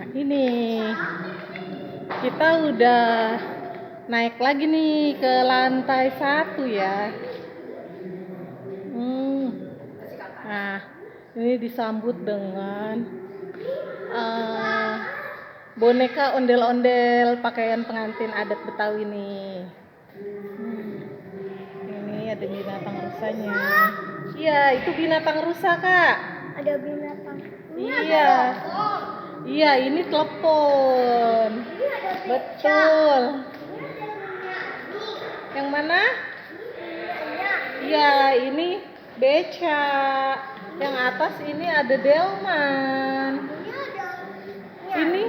Ini kita udah naik lagi nih ke lantai 1 ya. Nah, ini disambut dengan boneka ondel-ondel pakaian pengantin adat Betawi nih. Ini ada binatang rusanya. Iya, itu binatang rusa, Kak. Ada binatang. Iya. Iya, ini telepon. Betul. Yang mana? Iya, ini beca. Yang atas ini ada delman. Ini,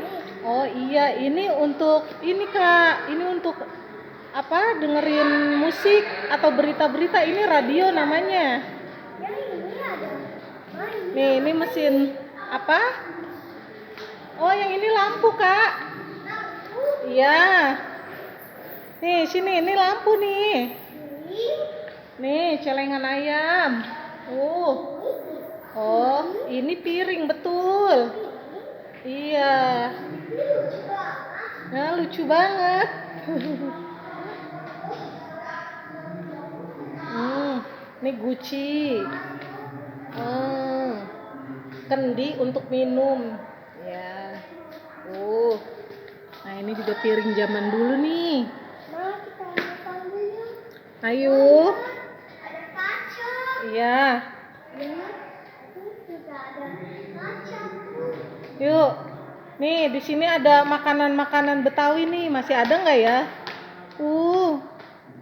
oh iya, ini untuk ini Kak. Ini untuk apa? Dengerin musik atau berita-berita. Ini radio namanya. Nih, ini mesin apa? Oh, yang ini lampu Kak. Iya. Nih, sini ini lampu nih. Nih, celengan ayam. Oh, ini piring betul. Iya. Nah, lucu banget. Ini Gucci. Kendi untuk minum. Ya. Nah, ini juga piring zaman dulu nih. Ayo. Ada kaca. Iya. Juga ada kaca. Yuk. Nih, di sini ada makanan-makanan Betawi nih. Masih ada nggak ya?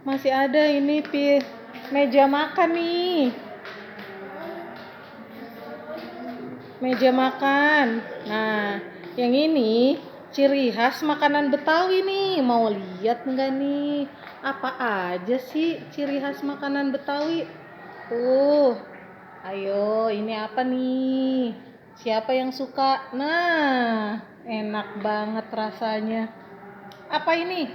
Masih ada ini meja makan nih. Meja makan. Nah, yang ini ciri khas makanan Betawi nih. Mau lihat nggak nih? Apa aja sih ciri khas makanan Betawi? Ayo, ini apa nih? Siapa yang suka? Nah, enak banget rasanya. Apa ini?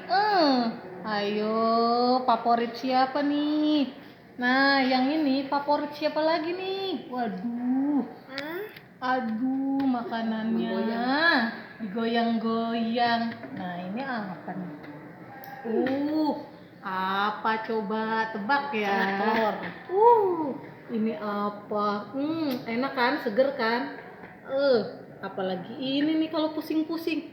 Ayo, favorit siapa nih? Nah, yang ini favorit siapa lagi nih? Waduh. Aduh, makanannya digoyang-goyang. Nah, ini apa nih? Apa coba tebak ya? Telur. Ini apa? Enak kan? Seger kan? Apalagi ini nih kalau pusing-pusing.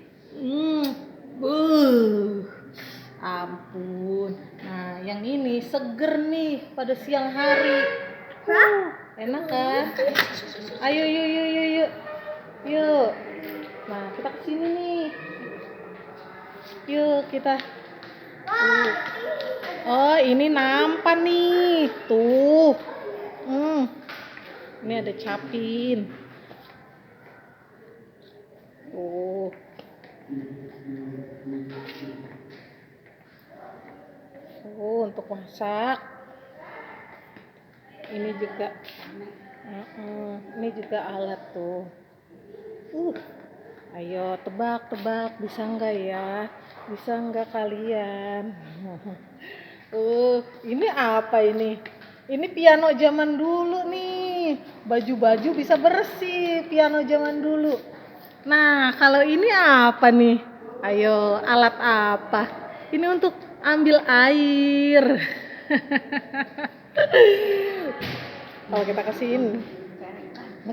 Ampun. Nah, yang ini seger nih pada siang hari. Enak kan? Ayo, yuk. Nah, kita kesini nih. Yuk kita. Oh, ini nampan nih. Tuh. Ini ada capin. Untuk masak. Ini juga alat tuh. Ayo tebak, bisa nggak ya? Bisa nggak kalian? Ini apa ini? Ini piano zaman dulu nih. Baju-baju bisa bersih piano zaman dulu. Nah, kalau ini apa nih? Ayo, alat apa? Ini untuk ambil air. Kalau kita kasihin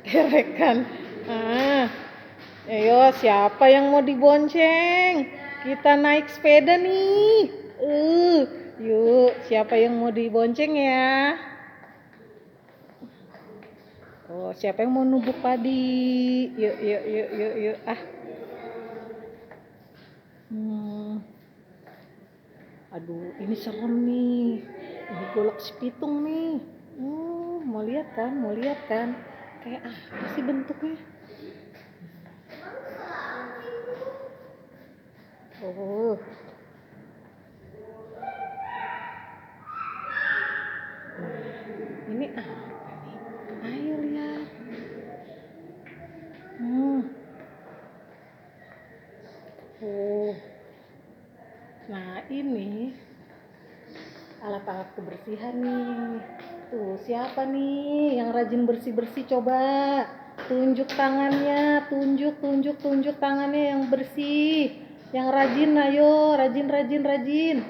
kerekan. Ayo, siapa yang mau dibonceng? Kita naik sepeda nih. Yuk, siapa yang mau dibonceng ya? Siapa yang mau nubuk padi? Yuk. Aduh, ini serem nih. Ini golok sepitung nih. Mau lihat kan? Kayak apa sih bentuknya? Ini apa nih? Ayo lihat. Nah, ini alat-alat kebersihan nih. Tuh, siapa nih yang rajin bersih-bersih coba? tunjuk tangannya, tunjuk tangannya yang bersih, yang rajin, ayo, rajin.